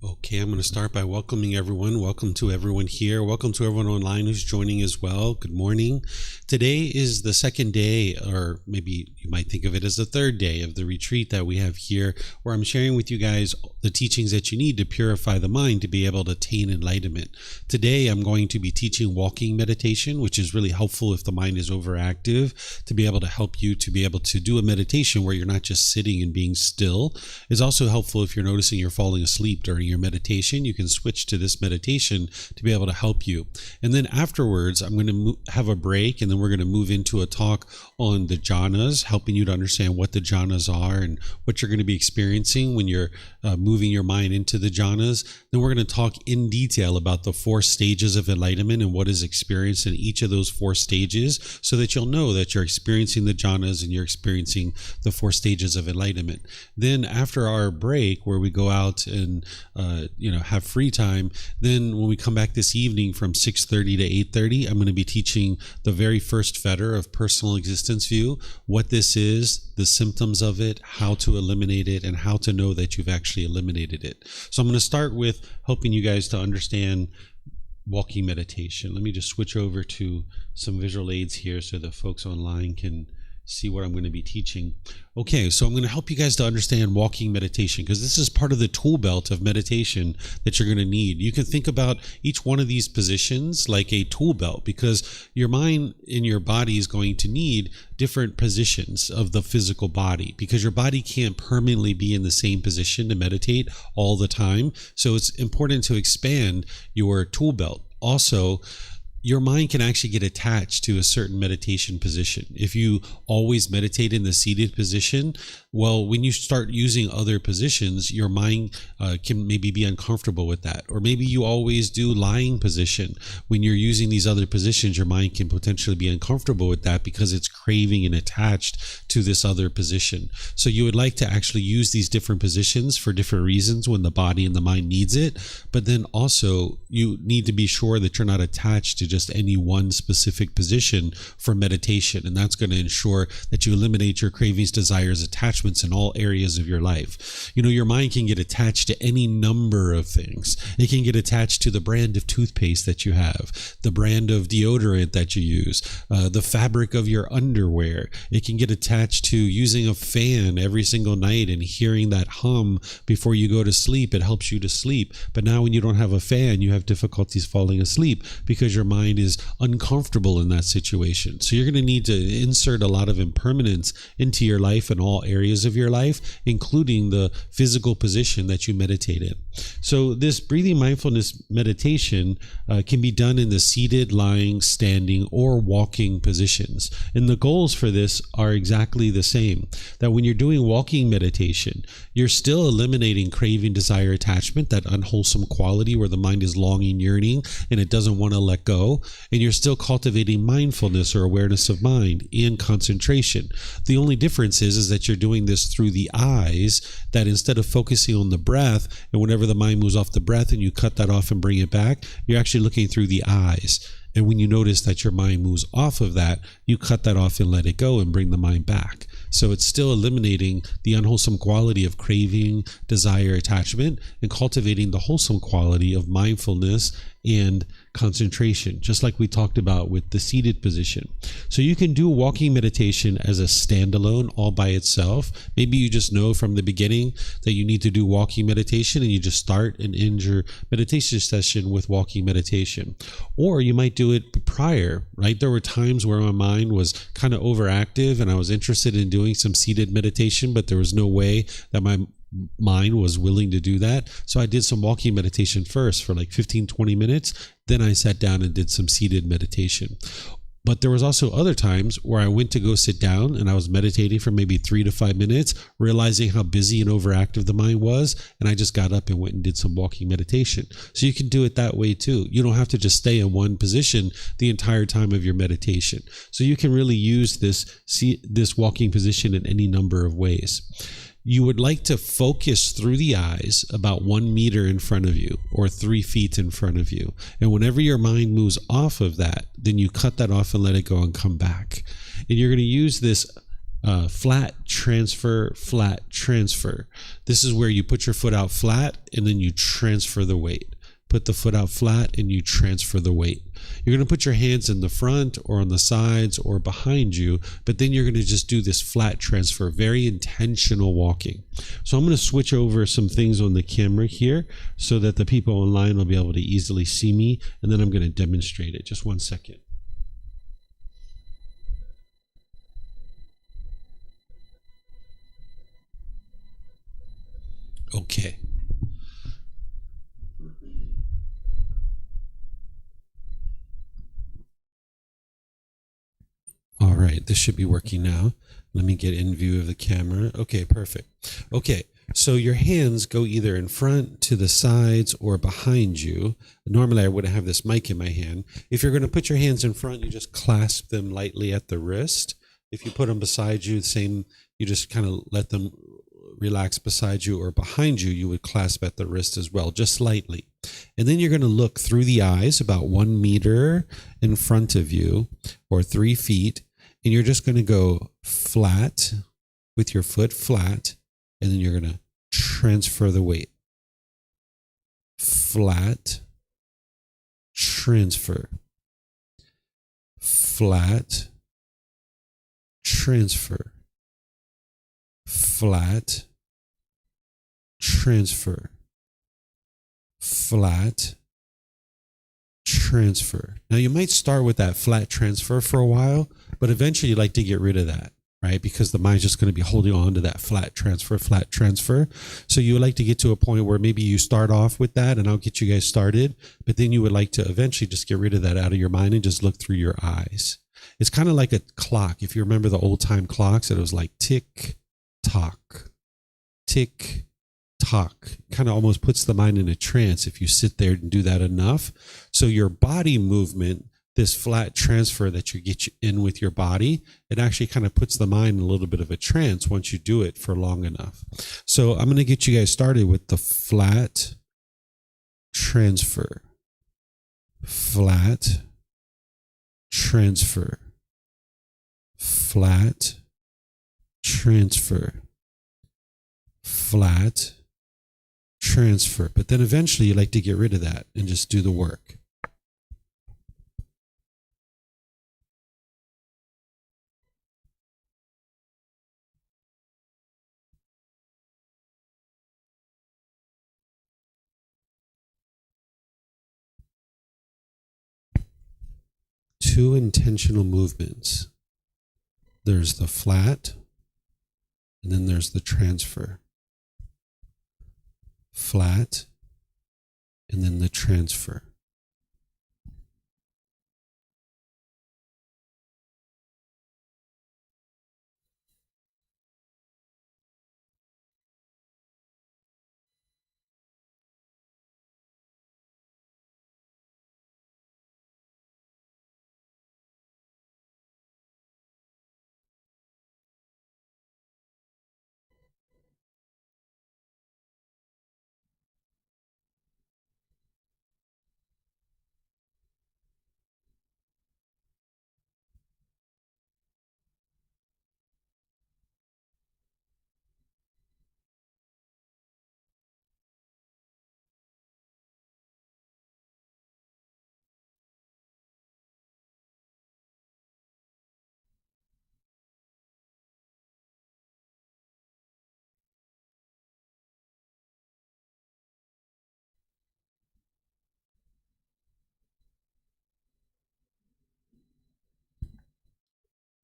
Okay, I'm going to start by welcoming everyone. Welcome to everyone here. Welcome to everyone online who's joining as well. Good morning. Today is the second day, or maybe you might think of it as the third day of the retreat that we have here, where I'm sharing with you guys the teachings that you need to purify the mind to be able to attain enlightenment. Today, I'm going to be teaching walking meditation, which is really helpful if the mind is overactive, to be able to help you to be able to do a meditation where you're not just sitting and being still. It's also helpful if you're noticing you're falling asleep during your meditation. You can switch to this meditation to be able to help you. And then afterwards, I'm going to have a break, and then we're going to move into a talk on the jhanas, helping you to understand what the jhanas are and what you're going to be experiencing when you're moving your mind into the jhanas. Then we're going to talk in detail about the 4 stages of enlightenment and what is experienced in each of those 4 stages, so that you'll know that you're experiencing the jhanas and you're experiencing the 4 stages of enlightenment. Then after our break, where we go out and have free time, then when we come back this evening from 6:30 to 8:30, I'm going to be teaching the very first fetter of personal existence view, what this is, the symptoms of it, how to eliminate it, and how to know that you've actually eliminated it. So I'm going to start with helping you guys to understand walking meditation. Let me just switch over to some visual aids here so that folks online can see what I'm going to be teaching. Okay, so I'm going to help you guys to understand walking meditation, because this is part of the tool belt of meditation that you're going to need. You can think about each one of these positions like a tool belt, because your mind and your body is going to need different positions of the physical body, because your body can't permanently be in the same position to meditate all the time. So it's important to expand your tool belt. Also, your mind can actually get attached to a certain meditation position. If you always meditate in the seated position, well, when you start using other positions, your mind can maybe be uncomfortable with that. Or maybe you always do lying position. When you're using these other positions, your mind can potentially be uncomfortable with that because it's craving and attached to this other position. So you would like to actually use these different positions for different reasons when the body and the mind needs it. But then also you need to be sure that you're not attached to just any one specific position for meditation. And that's going to ensure that you eliminate your cravings, desires, attachments in all areas of your life. Your mind can get attached to any number of things. It can get attached to the brand of toothpaste that you have, the brand of deodorant that you use, the fabric of your underwear. It can get attached to using a fan every single night and hearing that hum before you go to sleep. It helps you to sleep. But now when you don't have a fan, you have difficulties falling asleep because your mind is uncomfortable in that situation. So you're going to need to insert a lot of impermanence into your life in all areas of your life, including the physical position that you meditate in. So this breathing mindfulness meditation can be done in the seated, lying, standing, or walking positions. And the goals for this are exactly the same. That when you're doing walking meditation, you're still eliminating craving, desire, attachment, that unwholesome quality where the mind is longing, yearning, and it doesn't want to let go. And you're still cultivating mindfulness or awareness of mind and concentration. The only difference is that you're doing this through the eyes, that instead of focusing on the breath, and whenever the mind moves off the breath and you cut that off and bring it back, you're actually looking through the eyes. And when you notice that your mind moves off of that, you cut that off and let it go and bring the mind back. So it's still eliminating the unwholesome quality of craving, desire, attachment, and cultivating the wholesome quality of mindfulness and concentration, just like we talked about with the seated position. So you can do walking meditation as a standalone all by itself. Maybe you just know from the beginning that you need to do walking meditation, and you just start and end your meditation session with walking meditation. Or you might do it prior, right? There were times where my mind was kind of overactive and I was interested in doing some seated meditation, but there was no way that my mind was willing to do that. So I did some walking meditation first for like 15-20 minutes. Then I sat down and did some seated meditation. But there was also other times where I went to go sit down and I was meditating for maybe 3 to 5 minutes, realizing how busy and overactive the mind was. And I just got up and went and did some walking meditation. So you can do it that way too. You don't have to just stay in one position the entire time of your meditation. So you can really use this walking position in any number of ways. You would like to focus through the eyes about 1 meter in front of you or 3 feet in front of you. And whenever your mind moves off of that, then you cut that off and let it go and come back. And you're going to use this flat, transfer, flat, transfer. This is where you put your foot out flat and then you transfer the weight. Put the foot out flat and you transfer the weight. You're going to put your hands in the front or on the sides or behind you, but then you're going to just do this flat transfer, very intentional walking. So I'm going to switch over some things on the camera here so that the people online will be able to easily see me, and then I'm going to demonstrate it. Just one second. Okay. All right, this should be working now. Let me get in view of the camera. Okay, perfect. Okay, so your hands go either in front, to the sides, or behind you. Normally, I wouldn't have this mic in my hand. If you're going to put your hands in front, you just clasp them lightly at the wrist. If you put them beside you, same, you just kind of let them relax beside you, or behind you, you would clasp at the wrist as well, just slightly. And then you're going to look through the eyes about 1 meter in front of you, or 3 feet. And you're just going to go flat with your foot flat, and then you're going to transfer the weight. Flat, transfer. Flat, transfer. Flat, transfer. Flat, transfer. Now you might start with that flat transfer for a while, but eventually you'd like to get rid of that, right? Because the mind's just going to be holding on to that flat transfer. So you would like to get to a point where maybe you start off with that, and I'll get you guys started, but then you would like to eventually just get rid of that out of your mind and just look through your eyes. It's kind of like a clock. If you remember the old time clocks, it was like tick, tock, tick, talk. Kind of almost puts the mind in a trance if you sit there and do that enough. So your body movement, this flat transfer that you get in with your body, it actually kind of puts the mind in a little bit of a trance once you do it for long enough. So I'm going to get you guys started with the flat transfer. Flat transfer. Flat transfer. Flat transfer. But then eventually you like to get rid of that and just do the work. Two intentional movements. There's the flat, and then there's the transfer. Flat, and then the transfer.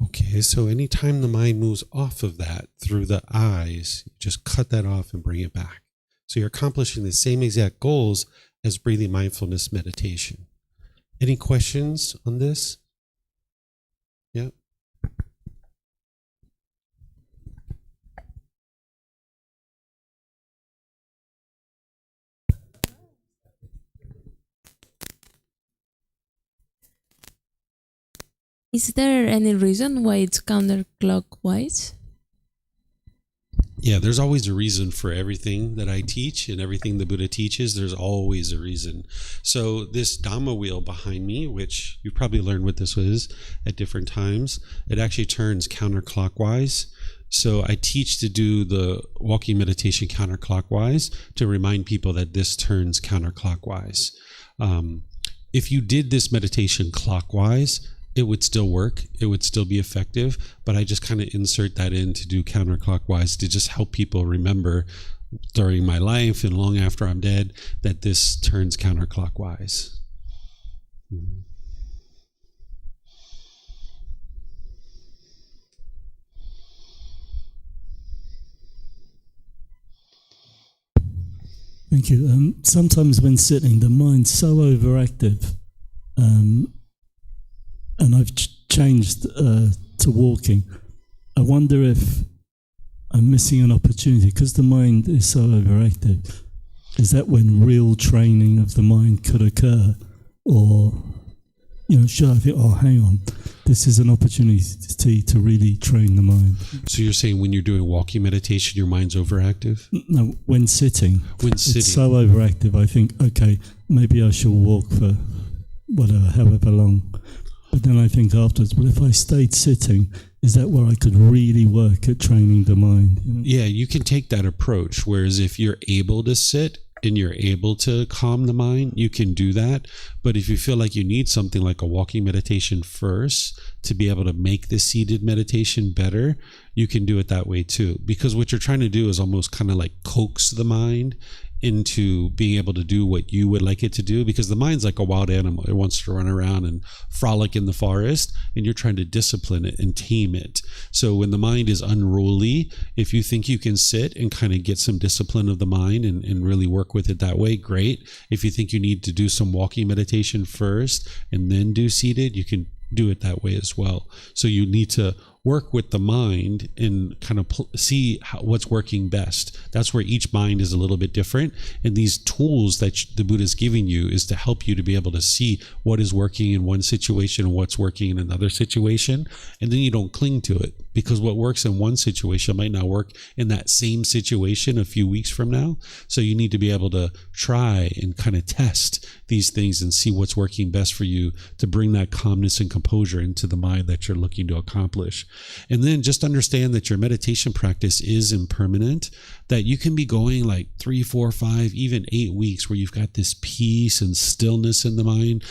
Okay, so anytime the mind moves off of that through the eyes, you just cut that off and bring it back. So you're accomplishing the same exact goals as breathing mindfulness meditation. Any questions on this? Yeah. Is there any reason why it's counterclockwise? Yeah, there's always a reason for everything that I teach and everything the Buddha teaches. There's always a reason. So this Dhamma wheel behind me, which you've probably learned what this is at different times, it actually turns counterclockwise. So I teach to do the walking meditation counterclockwise to remind people that this turns counterclockwise. If you did this meditation clockwise, it would still work. It would still be effective, but I just kind of insert that in to do counterclockwise to just help people remember during my life and long after I'm dead that this turns counterclockwise. Thank you. Sometimes when sitting, the mind's so overactive, and I've changed to walking. I wonder if I'm missing an opportunity because the mind is so overactive. Is that when real training of the mind could occur? Or, should I think, hang on, this is an opportunity to really train the mind? So you're saying when you're doing walking meditation, your mind's overactive? No, when sitting. It's so overactive, I think, okay, maybe I shall walk for however long. But then I think afterwards, well, if I stayed sitting, is that where I could really work at training the mind? Yeah, you can take that approach. Whereas if you're able to sit and you're able to calm the mind, you can do that. But if you feel like you need something like a walking meditation first to be able to make the seated meditation better, you can do it that way too. Because what you're trying to do is almost kind of like coax the mind into being able to do what you would like it to do, because the mind's like a wild animal. It wants to run around and frolic in the forest, and you're trying to discipline it and tame it. So when the mind is unruly, if you think you can sit and kind of get some discipline of the mind and really work with it that way, great. If you think you need to do some walking meditation first and then do seated, you can do it that way as well. So you need to work with the mind and kind of see what's working best. That's where each mind is a little bit different. And these tools that the Buddha is giving you is to help you to be able to see what is working in one situation and what's working in another situation. And then you don't cling to it, because what works in one situation might not work in that same situation a few weeks from now. So you need to be able to try and kind of test these things and see what's working best for you to bring that calmness and composure into the mind that you're looking to accomplish. And then just understand that your meditation practice is impermanent, that you can be going like 3, 4, 5, even 8 weeks where you've got this peace and stillness in the mind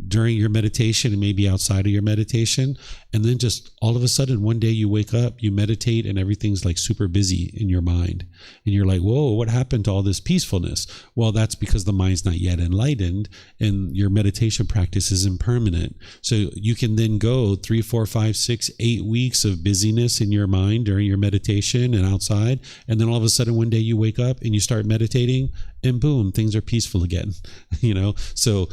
during your meditation and maybe outside of your meditation. And then just all of a sudden, one day you wake up, you meditate, and everything's like super busy in your mind. And you're like, whoa, what happened to all this peacefulness? Well, that's because the mind's not yet enlightened and your meditation practice is impermanent. So you can then go 3, 4, 5, 6, 8 weeks of busyness in your mind during your meditation and outside. And then all of a sudden, one day you wake up and you start meditating and boom, things are peaceful again. So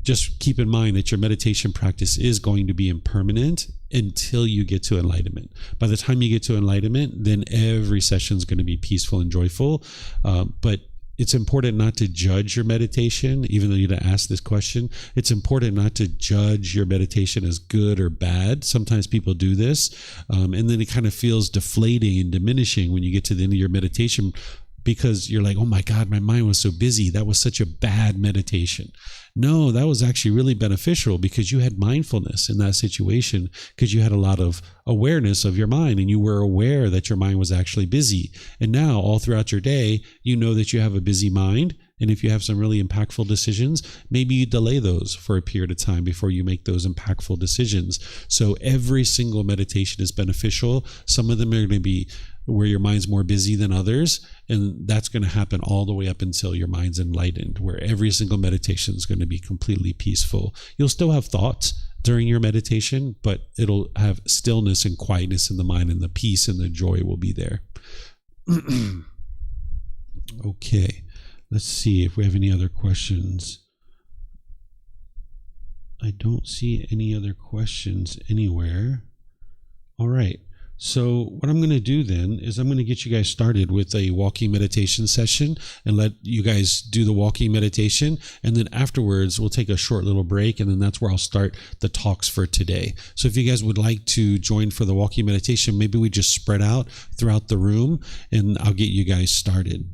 just keep in mind that your meditation practice is going to be impermanent until you get to enlightenment. By the time you get to enlightenment, then every session is going to be peaceful and joyful. But it's important not to judge your meditation, even though you didn't ask this question. It's important not to judge your meditation as good or bad. Sometimes people do this, and then it kind of feels deflating and diminishing when you get to the end of your meditation, because you're like, oh my God, my mind was so busy. That was such a bad meditation. No, that was actually really beneficial because you had mindfulness in that situation, because you had a lot of awareness of your mind and you were aware that your mind was actually busy. And now all throughout your day, you know that you have a busy mind. And if you have some really impactful decisions, maybe you delay those for a period of time before you make those impactful decisions. So every single meditation is beneficial. Some of them are going to be where your mind's more busy than others. And that's going to happen all the way up until your mind's enlightened, where every single meditation is going to be completely peaceful. You'll still have thoughts during your meditation, but it'll have stillness and quietness in the mind, and the peace and the joy will be there. Okay, let's see if we have any other questions. I don't see any other questions anywhere. All right. So what I'm going to do then is I'm going to get you guys started with a walking meditation session and let you guys do the walking meditation. And then afterwards, we'll take a short little break. And then that's where I'll start the talks for today. So if you guys would like to join for the walking meditation, maybe we just spread out throughout the room and I'll get you guys started.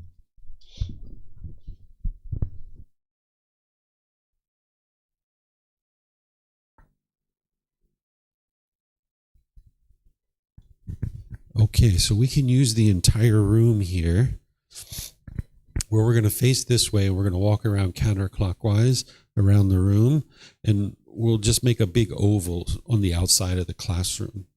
Okay, so we can use the entire room here where we're going to face this way. We're going to walk around counterclockwise around the room, and we'll just make a big oval on the outside of the classroom.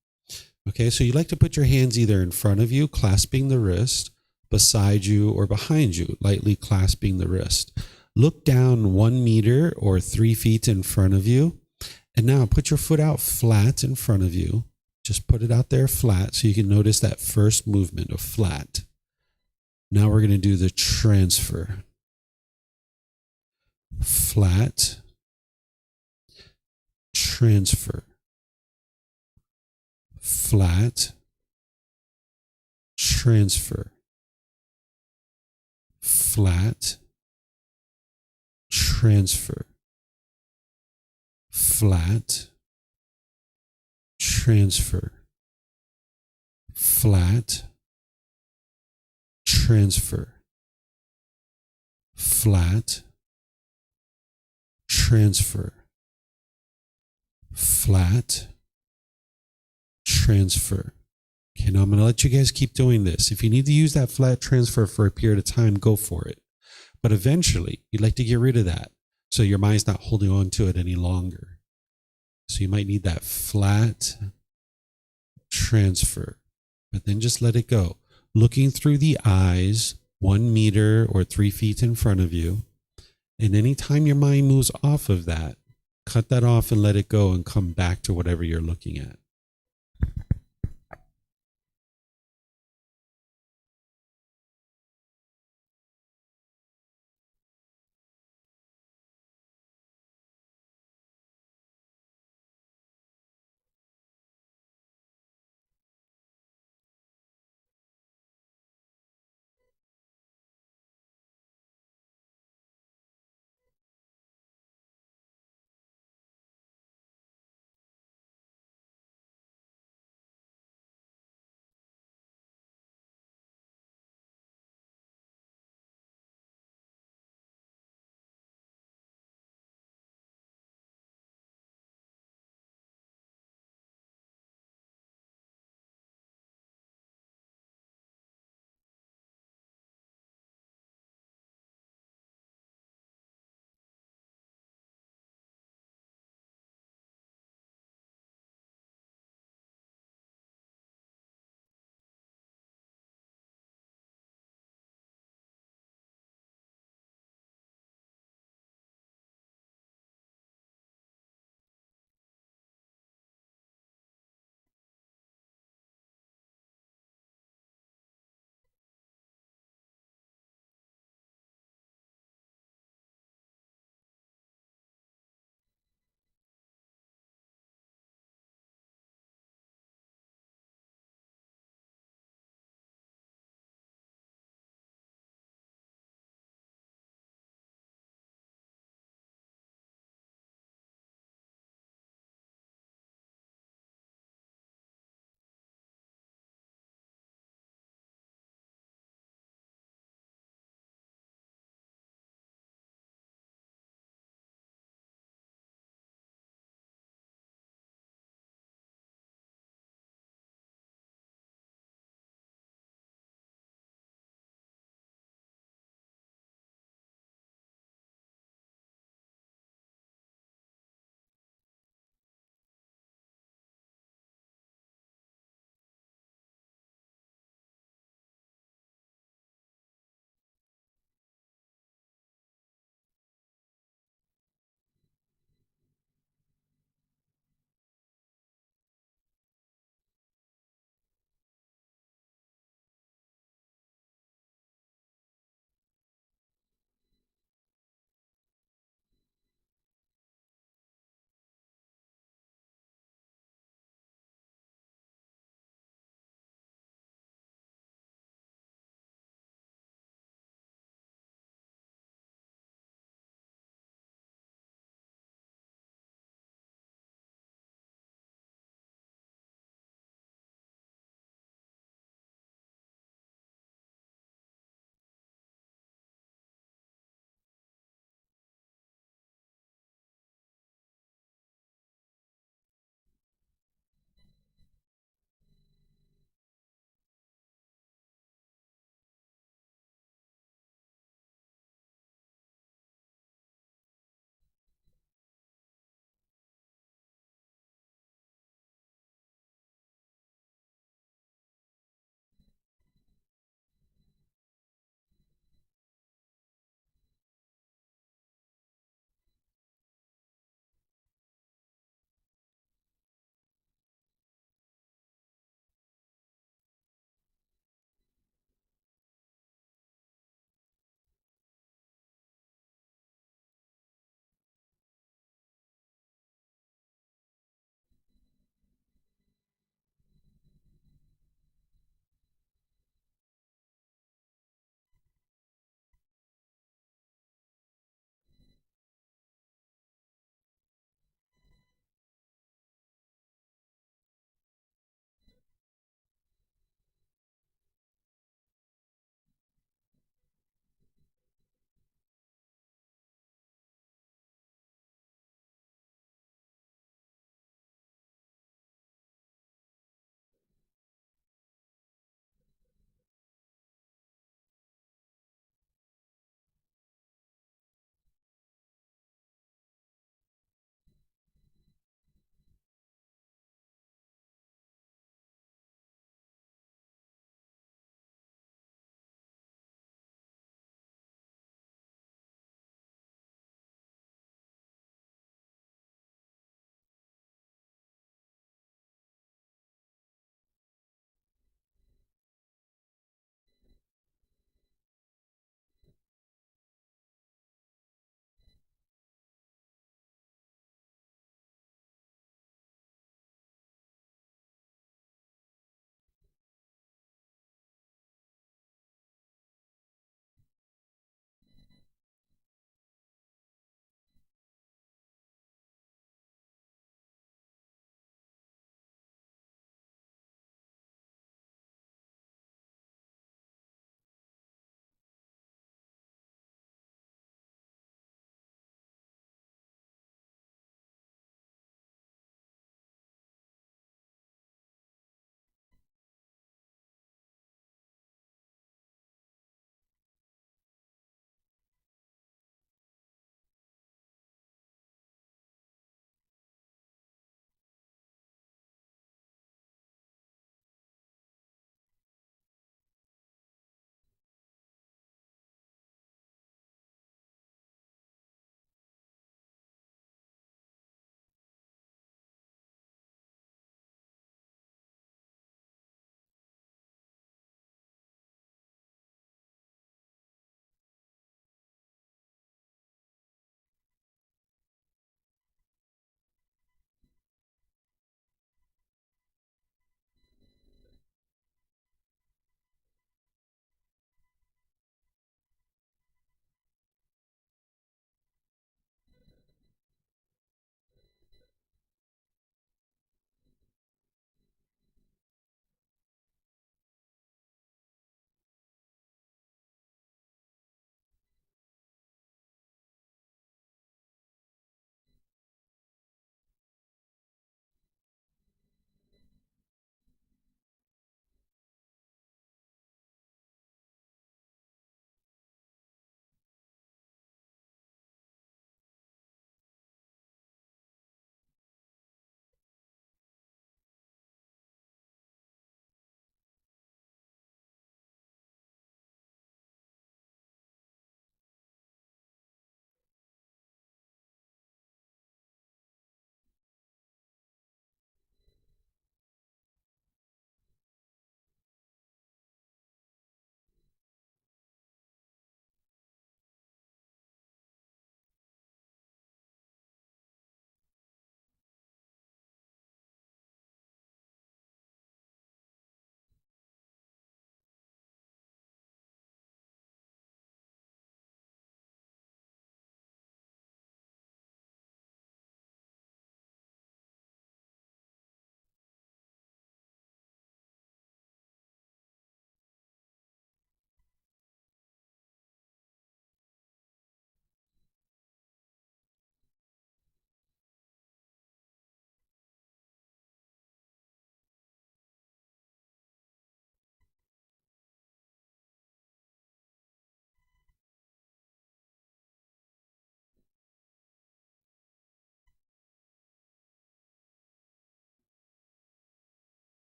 Okay, so you like to put your hands either in front of you, clasping the wrist, beside you, or behind you, lightly clasping the wrist. Look down 1 meter or 3 feet in front of you, and now put your foot out flat in front of you. Just put it out there flat so you can notice that first movement of flat. Now we're going to do the transfer. Flat, transfer. Flat, transfer. Flat, transfer. Flat, transfer. Flat, transfer. Flat, transfer. Flat, transfer. Okay, now I'm going to let you guys keep doing this. If you need to use that flat transfer for a period of time, go for it. But eventually, you'd like to get rid of that so your mind's not holding on to it any longer. So you might need that flat transfer, but then just let it go. Looking through the eyes, 1 meter or 3 feet in front of you. And anytime your mind moves off of that, cut that off and let it go and come back to whatever you're looking at.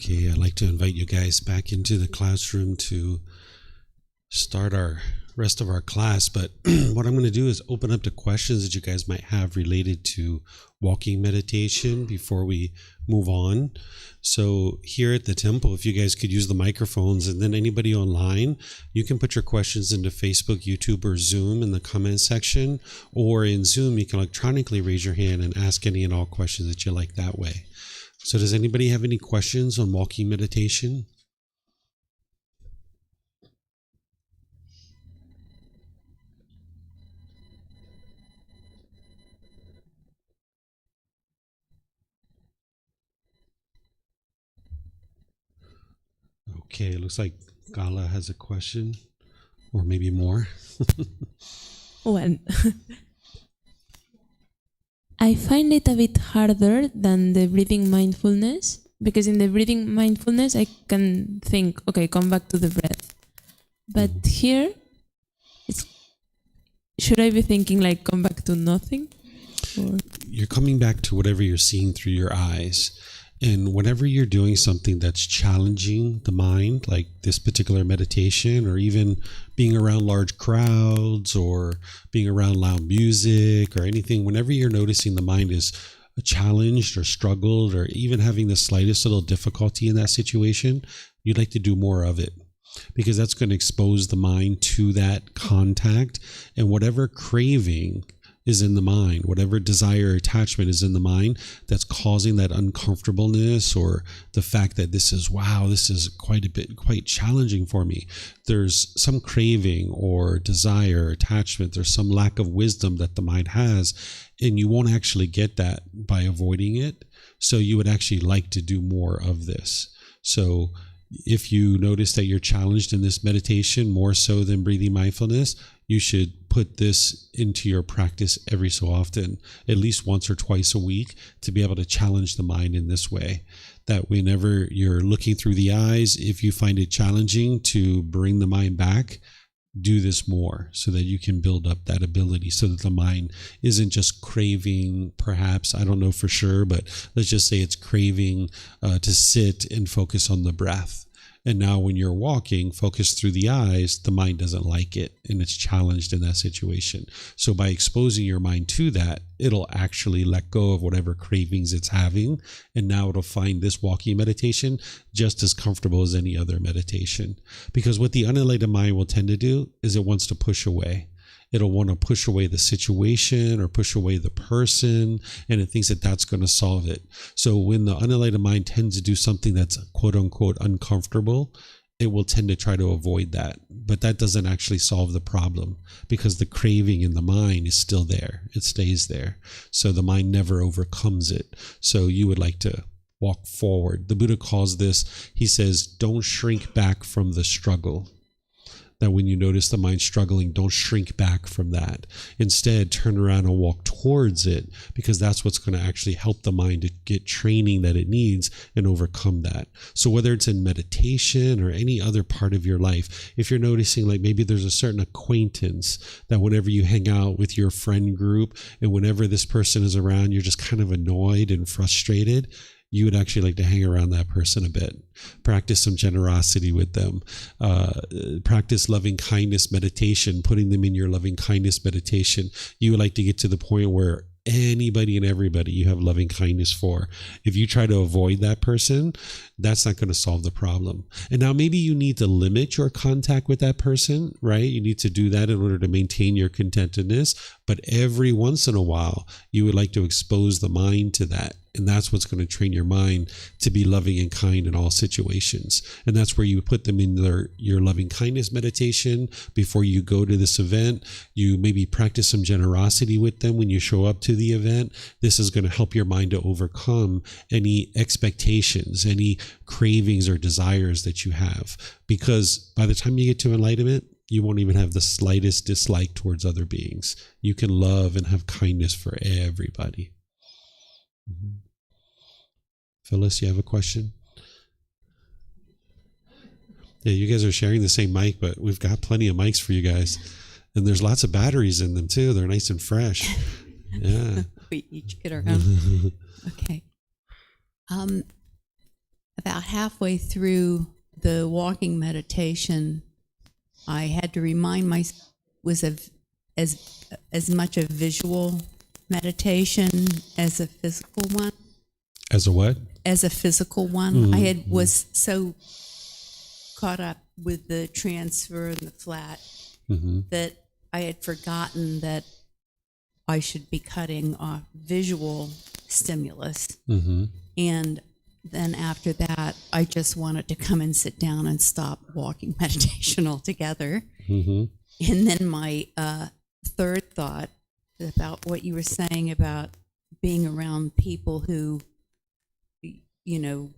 Okay, I'd like to invite you guys back into the classroom to start our rest of our class, but what I'm going to do is open up to questions that you guys might have related to walking meditation before we move on. So here at the temple, if you guys could use the microphones, and then anybody online, you can put your questions into Facebook, YouTube, or Zoom in the comment section, or in Zoom, you can electronically raise your hand and ask any and all questions that you like that way. So does anybody have any questions on walking meditation? Okay, it looks like Gala has a question, or maybe more. Well, I find it a bit harder than the breathing mindfulness, because in the breathing mindfulness I can think, okay, come back to the breath. But here, should I be thinking like come back to nothing? Or? You're coming back to whatever you're seeing through your eyes. And whenever you're doing something that's challenging the mind, like this particular meditation, or even being around large crowds or being around loud music or anything, whenever you're noticing the mind is challenged or struggled or even having the slightest little difficulty in that situation, you'd like to do more of it, because that's going to expose the mind to that contact, and whatever craving is in the mind, whatever desire or attachment is in the mind that's causing that uncomfortableness, or the fact that this is quite challenging for me. There's some craving or desire or attachment. There's some lack of wisdom that the mind has, and you won't actually get that by avoiding it. So you would actually like to do more of this. So if you notice that you're challenged in this meditation more so than breathing mindfulness, you should put this into your practice every so often, at least once or twice a week, to be able to challenge the mind in this way. That whenever you're looking through the eyes, if you find it challenging to bring the mind back, do this more so that you can build up that ability, so that the mind isn't just craving, perhaps, I don't know for sure, but let's just say it's craving to sit and focus on the breath. And now when you're walking, focus through the eyes, the mind doesn't like it and it's challenged in that situation. So by exposing your mind to that, it'll actually let go of whatever cravings it's having. And now it'll find this walking meditation just as comfortable as any other meditation. Because what the unenlightened mind will tend to do is it wants to push away. It'll want to push away the situation or push away the person, and it thinks that that's going to solve it. So when the unenlightened mind tends to do something that's quote unquote uncomfortable, it will tend to try to avoid that. But that doesn't actually solve the problem, because the craving in the mind is still there. It stays there. So the mind never overcomes it. So you would like to walk forward. The Buddha calls this, he says, don't shrink back from the struggle. That when you notice the mind struggling, don't shrink back from that. Instead, turn around and walk towards it, because that's what's going to actually help the mind to get training that it needs and overcome that. So whether it's in meditation or any other part of your life, if you're noticing like maybe there's a certain acquaintance that whenever you hang out with your friend group and whenever this person is around, you're just kind of annoyed and frustrated, you would actually like to hang around that person a bit. Practice some generosity with them. Practice loving kindness meditation, putting them in your loving kindness meditation. You would like to get to the point where anybody and everybody you have loving kindness for. If you try to avoid that person, that's not going to solve the problem. And now maybe you need to limit your contact with that person, right? You need to do that in order to maintain your contentedness. But every once in a while, you would like to expose the mind to that. And that's what's going to train your mind to be loving and kind in all situations. And that's where you put them in your loving kindness meditation. Before you go to this event, you maybe practice some generosity with them when you show up to the event. This is going to help your mind to overcome any expectations, any cravings or desires that you have. Because by the time you get to enlightenment, you won't even have the slightest dislike towards other beings. You can love and have kindness for everybody. Mm-hmm. Phyllis, you have a question? Yeah, you guys are sharing the same mic, but we've got plenty of mics for you guys. And there's lots of batteries in them too. They're nice and fresh. Yeah. We each get our own. Okay. about halfway through the walking meditation, I had to remind myself it was as much a visual meditation as a physical one. As a what? As a physical one. I was so caught up with the transfer and the flat that I had forgotten that I should be cutting off visual stimulus. And then after that, I just wanted to come and sit down and stop walking meditation altogether. And then my third thought about what you were saying about being around people who, you know,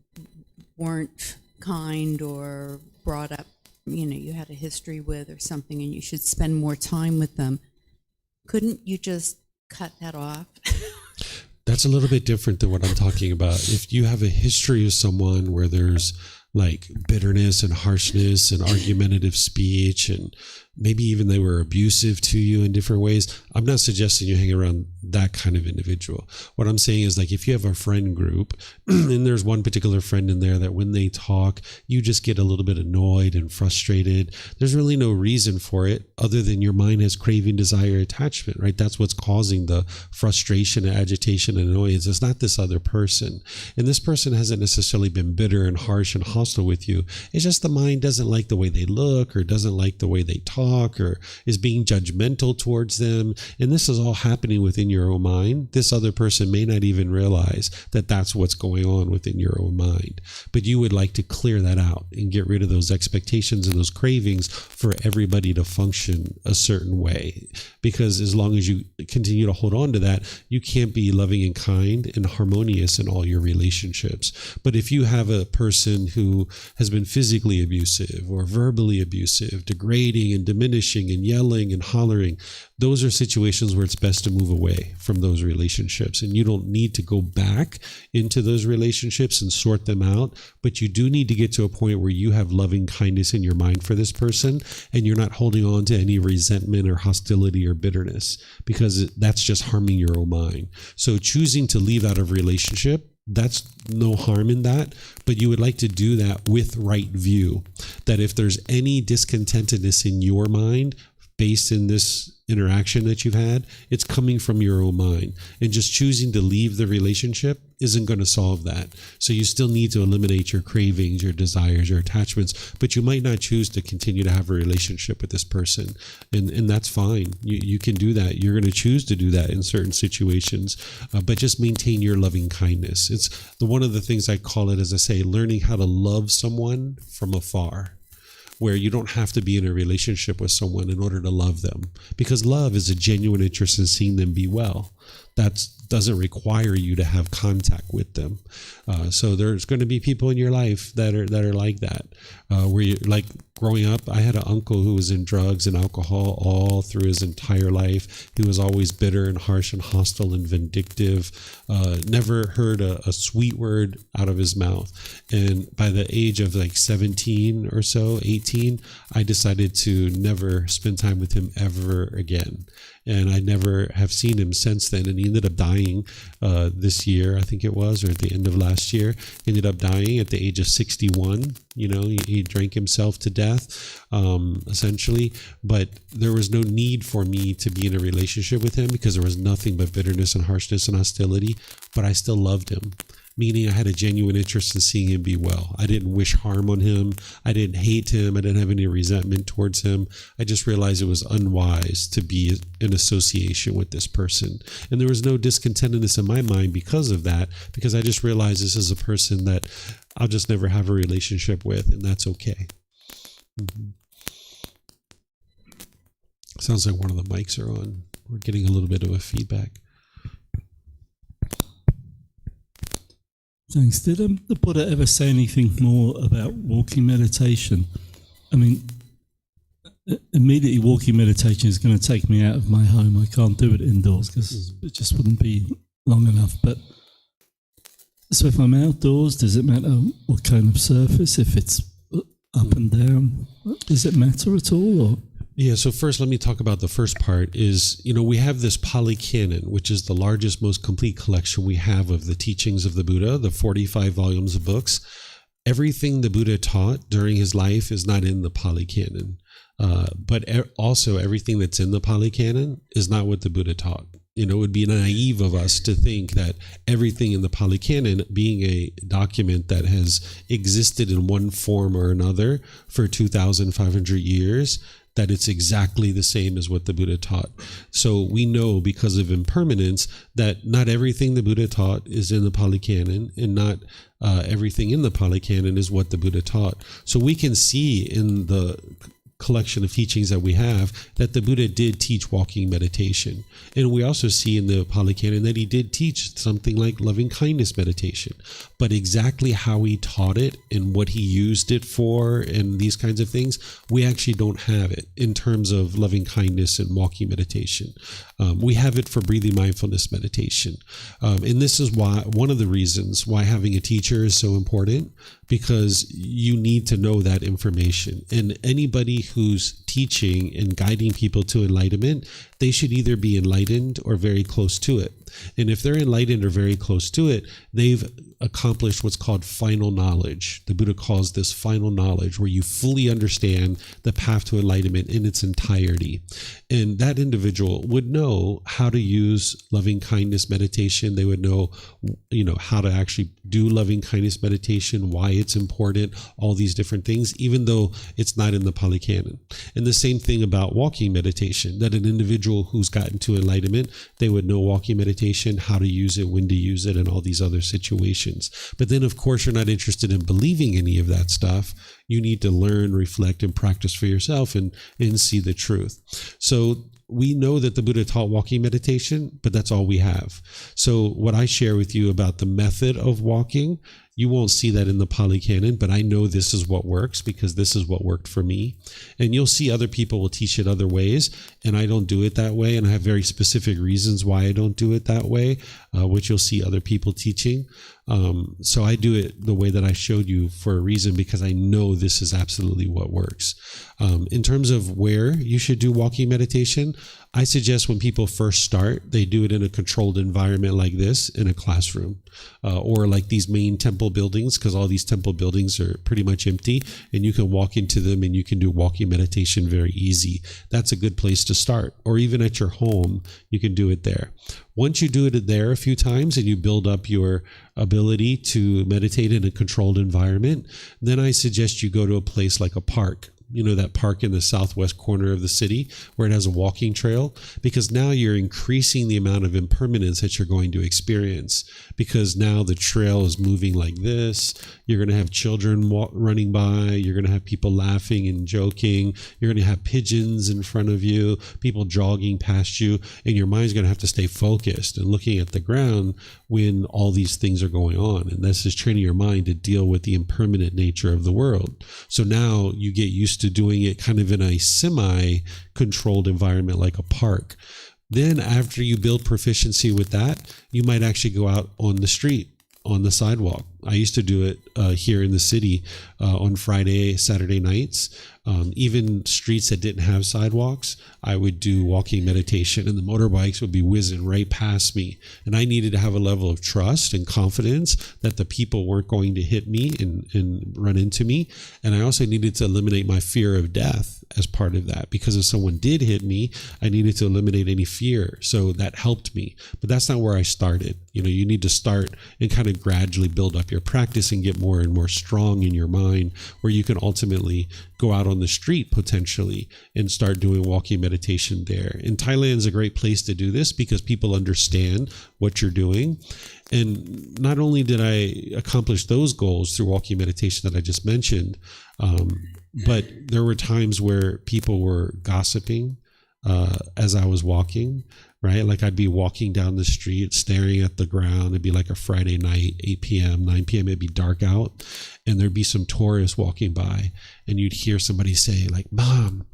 weren't kind or brought up, you know, you had a history with or something, and you should spend more time with them. Couldn't you just cut that off? That's a little bit different than what I'm talking about. If you have a history of someone where there's like bitterness and harshness and argumentative speech, and maybe even they were abusive to you in different ways, I'm not suggesting you hang around that kind of individual. What I'm saying is, like, if you have a friend group and there's one particular friend in there that when they talk, you just get a little bit annoyed and frustrated, there's really no reason for it other than your mind has craving, desire, attachment, right? That's what's causing the frustration, agitation, and annoyance. It's not this other person. And this person hasn't necessarily been bitter and harsh and hostile with you. It's just the mind doesn't like the way they look, or doesn't like the way they talk, or is being judgmental towards them. And this is all happening within your own mind. This other person may not even realize that that's what's going on within your own mind. But you would like to clear that out and get rid of those expectations and those cravings for everybody to function a certain way. Because as long as you continue to hold on to that, you can't be loving and kind and harmonious in all your relationships. But if you have a person who has been physically abusive or verbally abusive, degrading and diminishing and yelling and hollering, those are situations where it's best to move away from those relationships. And you don't need to go back into those relationships and sort them out, but you do need to get to a point where you have loving kindness in your mind for this person, and you're not holding on to any resentment or hostility or bitterness, because that's just harming your own mind. So choosing to leave out of relationship, that's no harm in that, but you would like to do that with right view, that if there's any discontentedness in your mind based in this interaction that you've had, it's coming from your own mind. And just choosing to leave the relationship isn't going to solve that. So you still need to eliminate your cravings, your desires, your attachments, but you might not choose to continue to have a relationship with this person. And that's fine. You can do that. You're going to choose to do that in certain situations, but just maintain your loving kindness. It's one of the things I call it, as I say, learning how to love someone from afar, where you don't have to be in a relationship with someone in order to love them, because love is a genuine interest in seeing them be well. That doesn't require you to have contact with them. So there's going to be people in your life that are like that, where you, like growing up, I had an uncle who was in drugs and alcohol all through his entire life. He was always bitter and harsh and hostile and vindictive, never heard a sweet word out of his mouth. And by the age of like 17 or so, 18, I decided to never spend time with him ever again. And I never have seen him since then. And he ended up dying this year, I think it was, or at the end of last year. He ended up dying at the age of 61. You know, he drank himself to death, essentially. But there was no need for me to be in a relationship with him, because there was nothing but bitterness and harshness and hostility. But I still loved him, meaning I had a genuine interest in seeing him be well. I didn't wish harm on him. I didn't hate him. I didn't have any resentment towards him. I just realized it was unwise to be in association with this person. And there was no discontentedness in my mind because of that, because I just realized this is a person that I'll just never have a relationship with, and that's okay. Sounds like one of the mics are on. We're getting a little bit of a feedback. Thanks. Did the Buddha ever say anything more about walking meditation? I mean, immediately walking meditation is going to take me out of my home. I can't do it indoors because it just wouldn't be long enough. But so if I'm outdoors, does it matter what kind of surface? If it's up and down, does it matter at all? Or? Yeah, so first let me talk about the first part is, you know, we have this Pali Canon, which is the largest, most complete collection we have of the teachings of the Buddha, the 45 volumes of books. everything the Buddha taught during his life is not in the Pali Canon. But also everything that's in the Pali Canon is not what the Buddha taught. It would be naive of us to think that everything in the Pali Canon, being a document that has existed in one form or another for 2,500 years, that it's exactly the same as what the Buddha taught. So we know, because of impermanence, that not everything the Buddha taught is in the Pali Canon, and not everything in the Pali Canon is what the Buddha taught. So we can see in the collection of teachings that we have that the Buddha did teach walking meditation. And we also see in the Pali Canon that he did teach something like loving kindness meditation. But exactly how he taught it and what he used it for and these kinds of things, we actually don't have it in terms of loving kindness and walking meditation. We have it for breathing mindfulness meditation. And this is why, one of the reasons why having a teacher is so important, because you need to know that information. And anybody who's teaching and guiding people to enlightenment, they should either be enlightened or very close to it. And if they're enlightened or very close to it, they've accomplished what's called final knowledge. The Buddha calls this final knowledge, where you fully understand the path to enlightenment in its entirety. And that individual would know how to use loving kindness meditation. They would know, how to actually do loving kindness meditation, why it's important, all these different things, even though it's not in the Pali Canon. And the same thing about walking meditation, that an individual who's gotten to enlightenment, they would know walking meditation, how to use it, when to use it, and all these other situations. But then, of course, you're not interested in believing any of that stuff. You need to learn, reflect, and practice for yourself and see the truth. So we know that the Buddha taught walking meditation, but that's all we have. So what I share with you about the method of walking, you won't see that in the Pali Canon, but I know this is what works, because this is what worked for me. And you'll see other people will teach it other ways, and I don't do it that way. And I have very specific reasons why I don't do it that way, which you'll see other people teaching. So I do it the way that I showed you for a reason, because I know this is absolutely what works. In terms of where you should do walking meditation, I suggest when people first start, they do it in a controlled environment like this, in a classroom, or like these main temple buildings, because all these temple buildings are pretty much empty, and you can walk into them and you can do walking meditation very easy. That's a good place to start. Or even at your home, you can do it there. Once you do it there a few times and you build up your ability to meditate in a controlled environment, then I suggest you go to a place like a park. That park in the southwest corner of the city where it has a walking trail, because now you're increasing the amount of impermanence that you're going to experience, because now the trail is moving like this. You're going to have children running by. You're going to have people laughing and joking. You're going to have pigeons in front of you, people jogging past you, and your mind's going to have to stay focused and looking at the ground when all these things are going on. And this is training your mind to deal with the impermanent nature of the world. So now you get used to doing it kind of in a semi-controlled environment like a park. Then after you build proficiency with that, you might actually go out on the street, on the sidewalk. I used to do it here in the city on Friday, Saturday nights. Even streets that didn't have sidewalks, I would do walking meditation, and the motorbikes would be whizzing right past me. And I needed to have a level of trust and confidence that the people weren't going to hit me and run into me. And I also needed to eliminate my fear of death as part of that, because if someone did hit me, I needed to eliminate any fear. So that helped me. But that's not where I started. You need to start and kind of gradually build up your practice and get more and more strong in your mind, where you can ultimately go out on the street potentially and start doing walking meditation there. And Thailand is a great place to do this because people understand what you're doing. And not only did I accomplish those goals through walking meditation that I just mentioned, but there were times where people were gossiping as I was walking, right? Like I'd be walking down the street, staring at the ground. It'd be like a Friday night, 8 p.m., 9 p.m. It'd be dark out, and there'd be some tourists walking by, and you'd hear somebody say like, "Mom,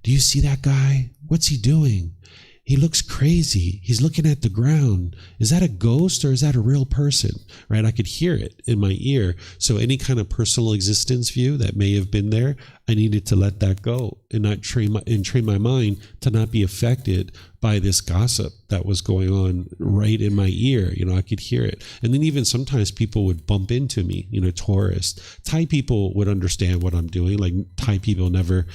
do you see that guy? What's he doing? He looks crazy. He's looking at the ground. Is that a ghost or is that a real person?" Right? I could hear it in my ear. So any kind of personal existence view that may have been there, I needed to let that go and not train my mind to not be affected by this gossip that was going on right in my ear. I could hear it. And then even sometimes people would bump into me, tourists. Thai people would understand what I'm doing. Like Thai people never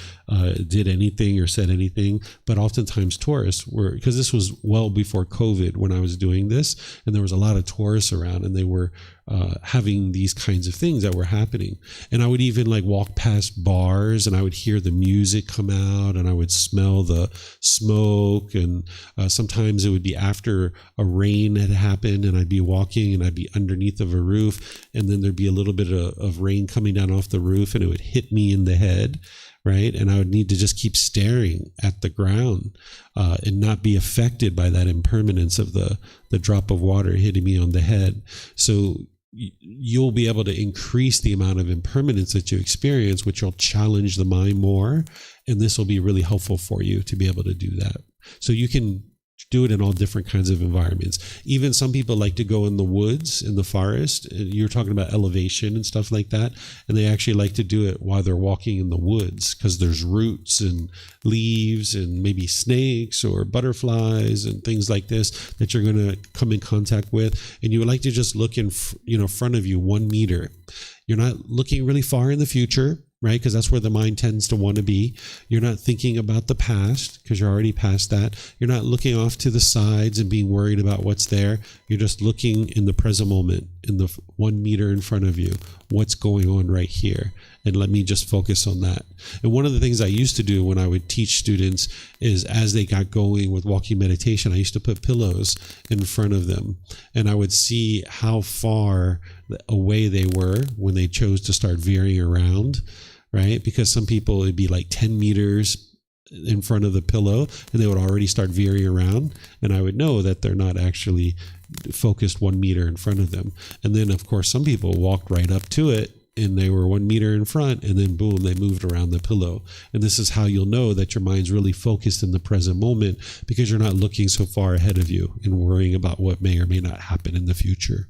did anything or said anything, but oftentimes tourists were, because this was well before COVID when I was doing this, and there was a lot of tourists around, and they were having these kinds of things that were happening. And I would even like walk past bars and I would hear the music come out and I would smell the smoke. And sometimes it would be after a rain had happened and I'd be walking and I'd be underneath of a roof, and then there'd be a little bit of rain coming down off the roof and it would hit me in the head. Right. And I would need to just keep staring at the ground and not be affected by that impermanence of the drop of water hitting me on the head. So you'll be able to increase the amount of impermanence that you experience, which will challenge the mind more. And this will be really helpful for you to be able to do that. So you can do it in all different kinds of environments. Even some people like to go in the woods, in the forest. You're talking about elevation and stuff like that. And they actually like to do it while they're walking in the woods because there's roots and leaves and maybe snakes or butterflies and things like this that you're going to come in contact with. And you would like to just look in, front of you 1 meter. You're not looking really far in the future, right? Because that's where the mind tends to want to be. You're not thinking about the past because you're already past that. You're not looking off to the sides and being worried about what's there. You're just looking in the present moment, in the 1 meter in front of you, what's going on right here. And let me just focus on that. And one of the things I used to do when I would teach students is as they got going with walking meditation, I used to put pillows in front of them. And I would see how far away they were when they chose to start veering around, right? Because some people, it'd be like 10 meters in front of the pillow and they would already start veering around. And I would know that they're not actually focused 1 meter in front of them. And then, of course, some people walked right up to it and they were 1 meter in front, and then boom, they moved around the pillow. And this is how you'll know that your mind's really focused in the present moment, because you're not looking so far ahead of you and worrying about what may or may not happen in the future.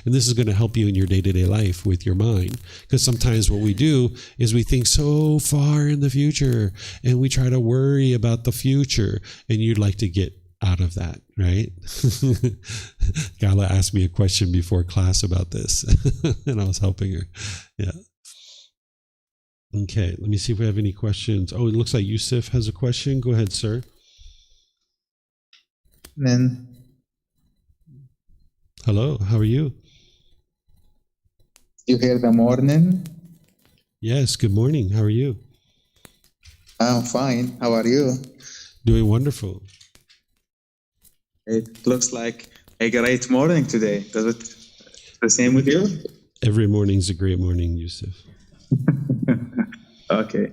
And this is going to help you in your day-to-day life with your mind, because sometimes what we do is we think so far in the future and we try to worry about the future, and you'd like to get out of that, right? Gala asked me a question before class about this and I was helping her. Yeah. Okay, let me see if we have any questions. Oh, it looks like Yusuf has a question. Go ahead, sir. Then, hello, how are you? you hear the morning? Yes, good morning. How are you? I'm fine. How are you? Doing wonderful. It looks like a great morning today. Does it the same with you? Every morning's a great morning, Yusuf. Okay.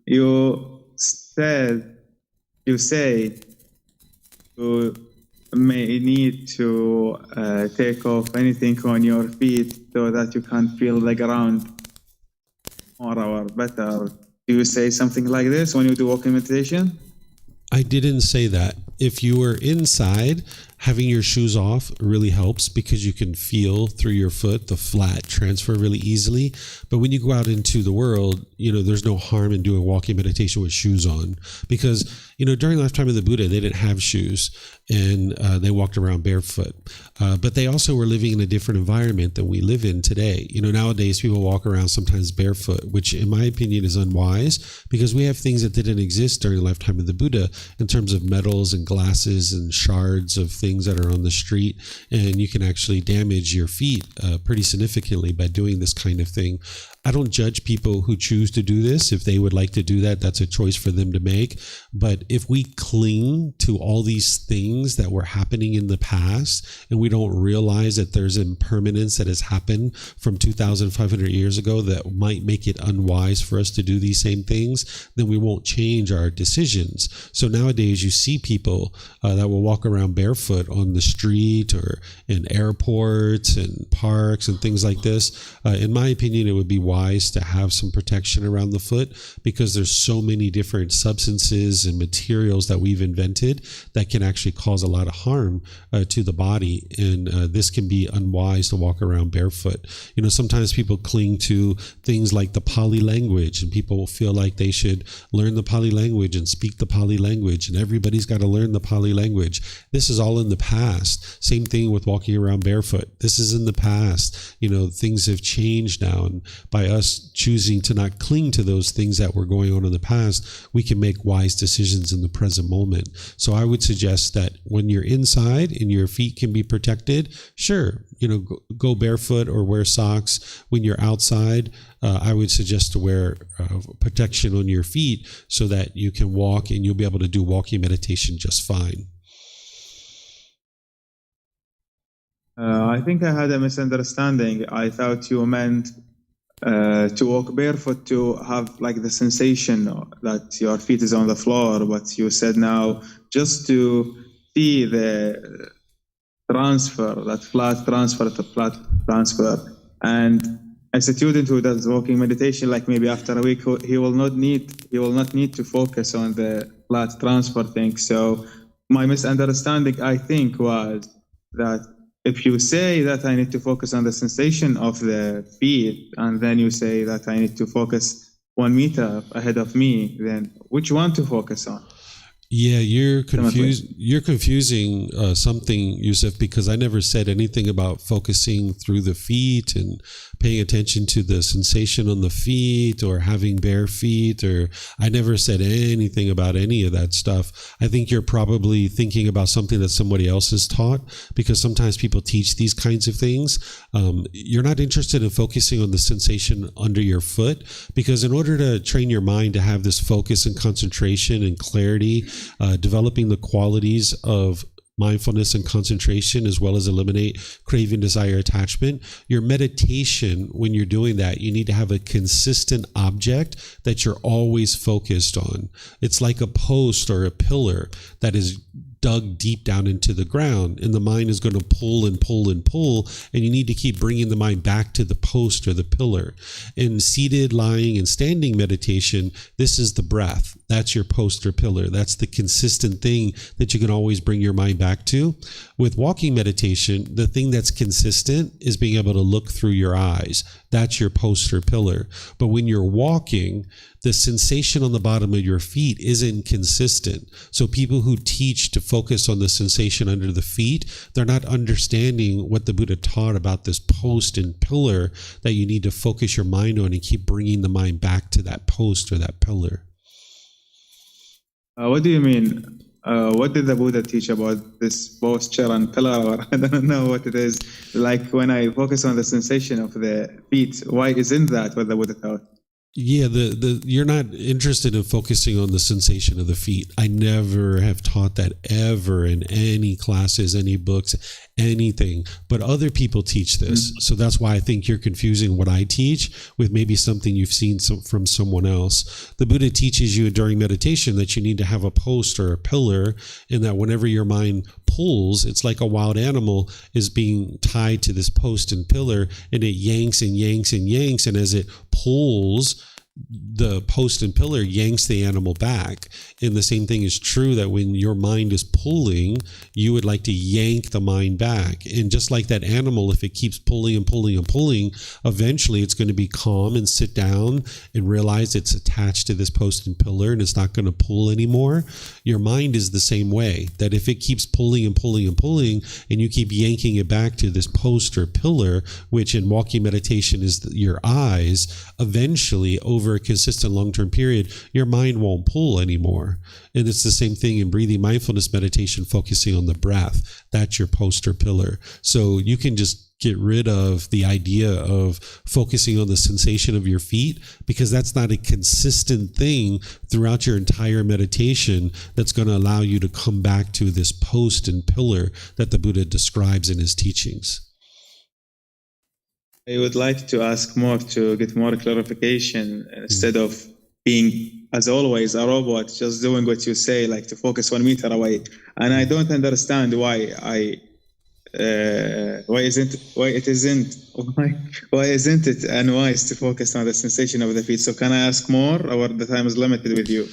You say you may need to take off anything on your feet so that you can feel the ground more or better. Do you say something like this when you do walking meditation? I didn't say that. If you were inside, having your shoes off really helps because you can feel through your foot the flat transfer really easily. But when you go out into the world, there's no harm in doing walking meditation with shoes on, because, during the lifetime of the Buddha, they didn't have shoes and they walked around barefoot. But they also were living in a different environment than we live in today. Nowadays people walk around sometimes barefoot, which in my opinion is unwise, because we have things that didn't exist during the lifetime of the Buddha in terms of metals and glasses and shards of things that are on the street, and you can actually damage your feet pretty significantly by doing this kind of thing. I don't judge people who choose to do this. If they would like to do that, that's a choice for them to make. But if we cling to all these things that were happening in the past and we don't realize that there's impermanence that has happened from 2,500 years ago that might make it unwise for us to do these same things, then we won't change our decisions. So nowadays you see people that will walk around barefoot on the street or in airports and parks and things like this. In my opinion, it would be wise wise to have some protection around the foot, because there's so many different substances and materials that we've invented that can actually cause a lot of harm to the body. And this can be unwise to walk around barefoot. You know, sometimes people cling to things like the Pali language, and people feel like they should learn the Pali language and speak the Pali language, and everybody's got to learn the Pali language. This is all in the past. Same thing with walking around barefoot. This is in the past. You know, things have changed now, and by us choosing to not cling to those things that were going on in the past, we can make wise decisions in the present moment. So I would suggest that when you're inside and your feet can be protected, sure, you know, go barefoot or wear socks. When you're outside, I would suggest to wear protection on your feet so that you can walk and you'll be able to do walking meditation just fine. I think I had a misunderstanding. I thought you meant to walk barefoot to have like the sensation that your feet is on the floor, but you said now just to see the transfer, that flat transfer to flat transfer. And a student who does walking meditation, like maybe after a week, he will not need to focus on the flat transfer thing. So my misunderstanding, I think, was that if you say that I need to focus on the sensation of the feet, and then you say that I need to focus 1 meter ahead of me, then which one to focus on? Yeah, you're confusing something, Yusuf, because I never said anything about focusing through the feet and paying attention to the sensation on the feet or having bare feet, or I never said anything about any of that stuff. I think you're probably thinking about something that somebody else has taught, because sometimes people teach these kinds of things. You're not interested in focusing on the sensation under your foot, because in order to train your mind to have this focus and concentration and clarity, developing the qualities of mindfulness and concentration, as well as eliminate craving, desire, attachment. Your meditation, when you're doing that, you need to have a consistent object that you're always focused on. It's like a post or a pillar that is dug deep down into the ground, and the mind is going to pull and pull and pull, and you need to keep bringing the mind back to the post or the pillar. In seated, lying, and standing meditation, this is the breath. That's your post or pillar. That's the consistent thing that you can always bring your mind back to. With walking meditation, the thing that's consistent is being able to look through your eyes. That's your post or pillar. But when you're walking, the sensation on the bottom of your feet isn't consistent. So people who teach to focus on the sensation under the feet, they're not understanding what the Buddha taught about this post and pillar that you need to focus your mind on and keep bringing the mind back to that post or that pillar. What do you mean? What did the Buddha teach about this posture and pillar? Or I don't know what it is. Like when I focus on the sensation of the feet, why isn't that what the Buddha taught? Yeah, you're not interested in focusing on the sensation of the feet. I never have taught that ever in any classes, any books, anything. But other people teach this. Mm-hmm. So that's why I think you're confusing what I teach with maybe something you've seen from someone else. The Buddha teaches you during meditation that you need to have a post or a pillar, and that whenever your mind pulls, it's like a wild animal is being tied to this post and pillar, and it yanks and yanks and yanks, and as it pulls, the post and pillar yanks the animal back. And the same thing is true that when your mind is pulling, you would like to yank the mind back. And just like that animal, if it keeps pulling and pulling and pulling, eventually it's going to be calm and sit down and realize it's attached to this post and pillar and it's not going to pull anymore. Your mind is the same way, that if it keeps pulling and pulling and pulling and you keep yanking it back to this post or pillar, which in walking meditation is your eyes, eventually over a consistent long-term period, your mind won't pull anymore. And it's the same thing in breathing mindfulness meditation, focusing on the breath. That's your post or pillar. So you can just get rid of the idea of focusing on the sensation of your feet, because that's not a consistent thing throughout your entire meditation that's going to allow you to come back to this post and pillar that the Buddha describes in his teachings. I would like to ask more to get more clarification instead of being, as always, a robot, just doing what you say, like to focus 1 meter away. And I don't understand why why isn't it unwise to focus on the sensation of the feet? So can I ask more, or the time is limited with you?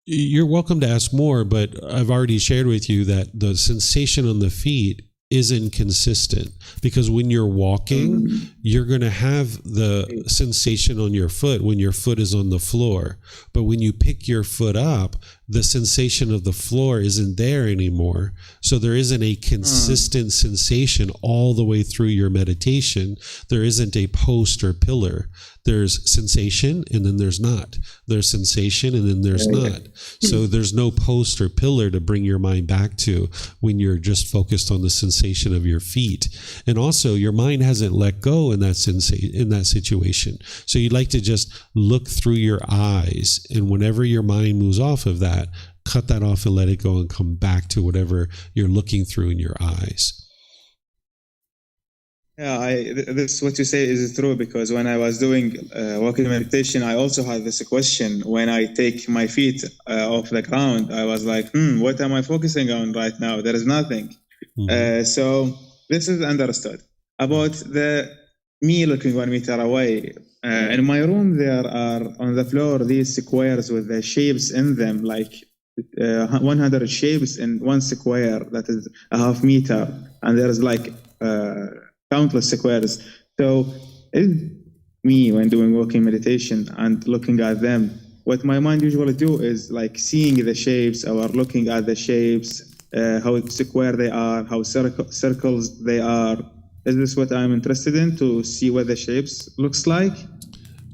You're welcome to ask more, but I've already shared with you that the sensation on the feet isn't consistent, because when you're walking, you're going to have the sensation on your foot when your foot is on the floor. But when you pick your foot up, the sensation of the floor isn't there anymore. So there isn't a consistent sensation all the way through your meditation. There isn't a post or pillar. There's sensation and then there's not. There's sensation and then there's not. So there's no post or pillar to bring your mind back to when you're just focused on the sensation of your feet. And also your mind hasn't let go in that situation. So you'd like to just look through your eyes, and whenever your mind moves off of that, cut that off and let it go and come back to whatever you're looking through in your eyes. Yeah, this what you say is true, because when I was doing walking meditation, I also had this question. When I take my feet off the ground, I was like, what am I focusing on right now? There is nothing. So this is understood. About me looking 1 meter away, in my room there are on the floor these squares with the shapes in them, like 100 shapes in one square that is a half meter, and there's like countless squares. So me, when doing walking meditation and looking at them, what my mind usually do is like seeing the shapes or looking at the shapes, how square they are, how circles they are. Is this what I'm interested in, to see what the shapes looks like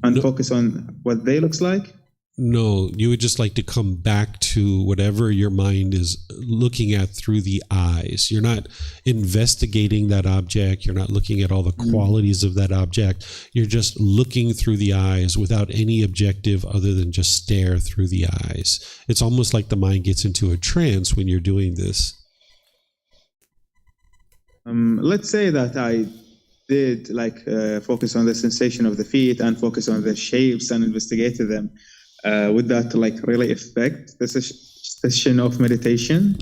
and focus on what they looks like? No, you would just like to come back to whatever your mind is looking at through the eyes. You're not investigating that object. You're not looking at all the qualities of that object. You're just looking through the eyes without any objective other than just stare through the eyes. It's almost like the mind gets into a trance when you're doing this. Let's say that I did like focus on the sensation of the feet and focus on the shapes and investigated them. Would that like really affect the session of meditation?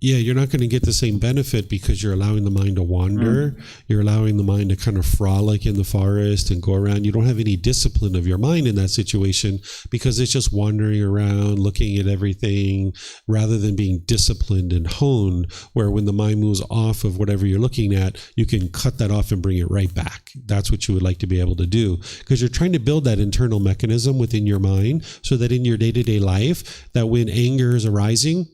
Yeah, you're not going to get the same benefit because you're allowing the mind to wander. You're allowing the mind to kind of frolic in the forest and go around. You don't have any discipline of your mind in that situation because it's just wandering around, looking at everything, rather than being disciplined and honed, where when the mind moves off of whatever you're looking at, you can cut that off and bring it right back. That's what you would like to be able to do, because you're trying to build that internal mechanism within your mind so that in your day-to-day life, that when anger is arising,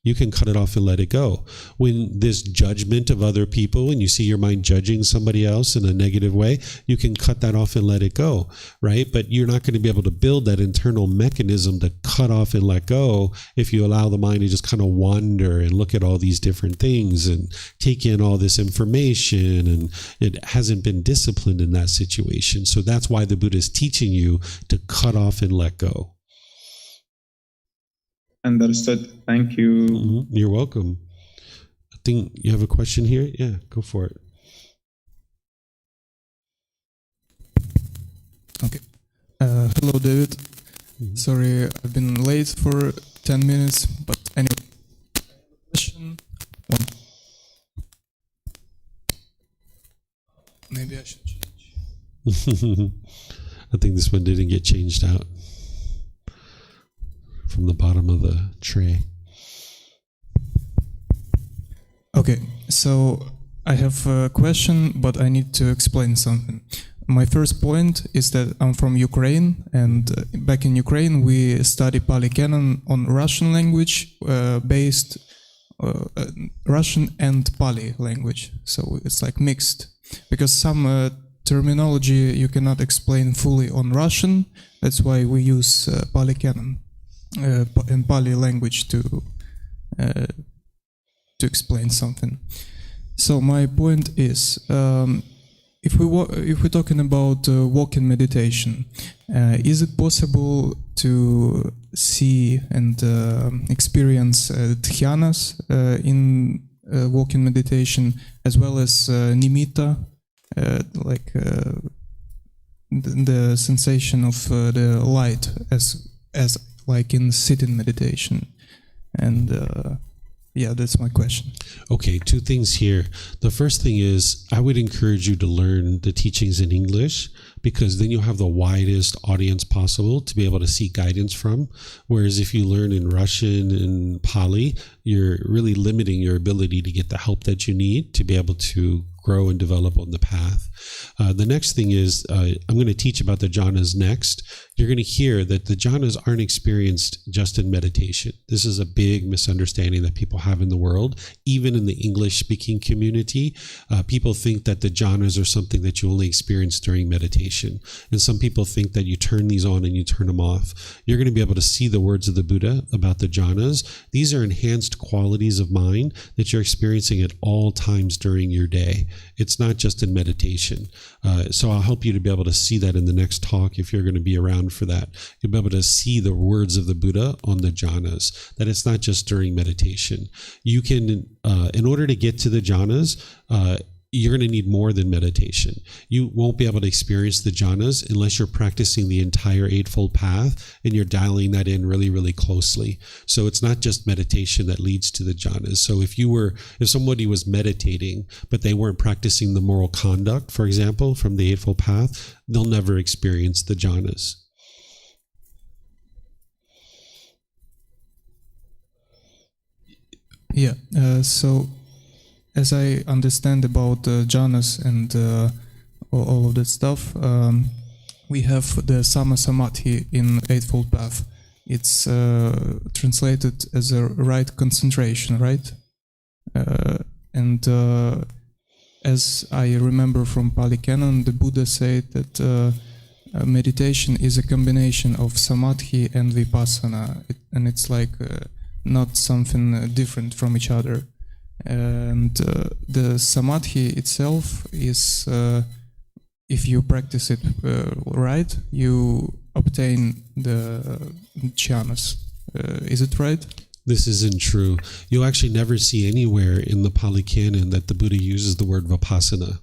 you can cut it off and let it go. When this judgment of other people, and you see your mind judging somebody else in a negative way, you can cut that off and let it go, right? But you're not going to be able to build that internal mechanism to cut off and let go if you allow the mind to just kind of wander and look at all these different things and take in all this information, and it hasn't been disciplined in that situation. So that's why the Buddha is teaching you to cut off and let go. Understood. Thank you. You're welcome. I think you have a question here. Yeah, go for it. Okay. Hello, David. Sorry, I've been late for 10 minutes, but anyway. Question. Maybe I should change. I think this one didn't get changed out from the bottom of the tray. Okay, so I have a question, but I need to explain something. My first point is that I'm from Ukraine, and back in Ukraine we study Pali Canon on Russian language, based Russian and Pali language. So it's like mixed, because some terminology you cannot explain fully on Russian. That's why we use Pali Canon. In Pali language to explain something. So my point is, if we're talking about walking meditation, is it possible to see and experience dhyanas in walking meditation, as well as nimitta, like the sensation of the light, as like in sitting meditation, and Yeah, that's my question. Okay, two things here. The first thing is I would encourage you to learn the teachings in English, because then you'll have the widest audience possible to be able to seek guidance from. Whereas if you learn in Russian and Pali, you're really limiting your ability to get the help that you need to be able to grow and develop on the path. The next thing is I'm going to teach about the jhanas next. You're going to hear that the jhanas aren't experienced just in meditation. This is a big misunderstanding that people have in the world. Even in the English-speaking community, people think that the jhanas are something that you only experience during meditation. And some people think that you turn these on and you turn them off. You're going to be able to see the words of the Buddha about the jhanas. These are enhanced qualities of mind that you're experiencing at all times during your day. It's not just in meditation. So I'll help you to be able to see that in the next talk if you're going to be around for that. You'll be able to see the words of the Buddha on the jhanas, that it's not just during meditation. You can, in order to get to the jhanas, you're going to need more than meditation. You won't be able to experience the jhanas unless you're practicing the entire Eightfold Path and you're dialing that in really, really closely. So it's not just meditation that leads to the jhanas. So if somebody was meditating, but they weren't practicing the moral conduct, for example, from the Eightfold Path, they'll never experience the jhanas. Yeah, so as I understand about jhanas and all of that stuff, we have the Sama Samadhi in Eightfold Path. It's translated as a right concentration, right? And as I remember from Pali Canon, the Buddha said that meditation is a combination of samadhi and vipassana, and it's like not something different from each other. And the samadhi itself is, if you practice it right, you obtain the jhanas. Is it right? This isn't true. You'll actually never see anywhere in the Pali Canon that the Buddha uses the word vipassana.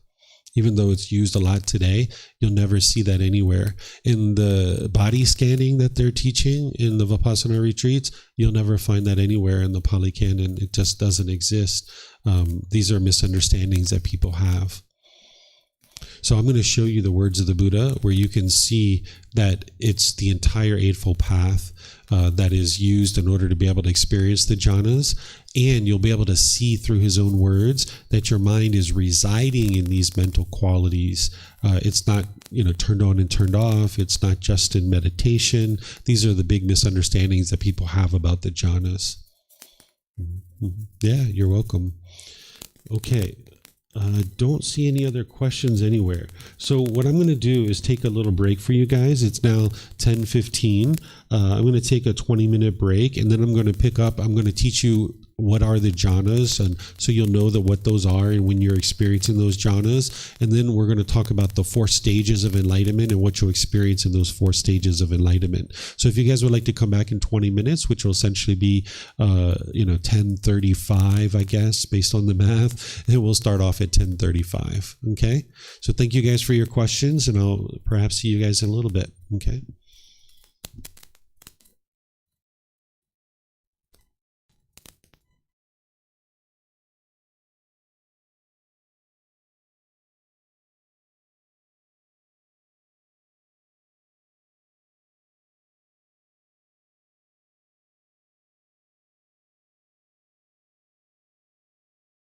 Even though it's used a lot today, you'll never see that anywhere. In the body scanning that they're teaching in the Vipassana retreats, you'll never find that anywhere in the Pali Canon. It just doesn't exist. These are misunderstandings that people have. So I'm going to show you the words of the Buddha where you can see that it's the entire Eightfold Path that is used in order to be able to experience the jhanas. And you'll be able to see through his own words that your mind is residing in these mental qualities. It's not, turned on and turned off. It's not just in meditation. These are the big misunderstandings that people have about the jhanas. Yeah, you're welcome. Okay. Don't see any other questions anywhere. So what I'm going to do is take a little break for you guys. It's now 10:15. I'm going to take a 20-minute break, and then I'm going to pick up. I'm going to teach you what are the jhanas, and so you'll know what those are and when you're experiencing those jhanas. And then we're going to talk about the 4 stages of enlightenment and what you'll experience in those 4 stages of enlightenment. So if you guys would like to come back in 20 minutes, which will essentially be 10:35, I guess, based on the math, and we'll start off at 10:35. Okay. So thank you guys for your questions, and I'll perhaps see you guys in a little bit. Okay.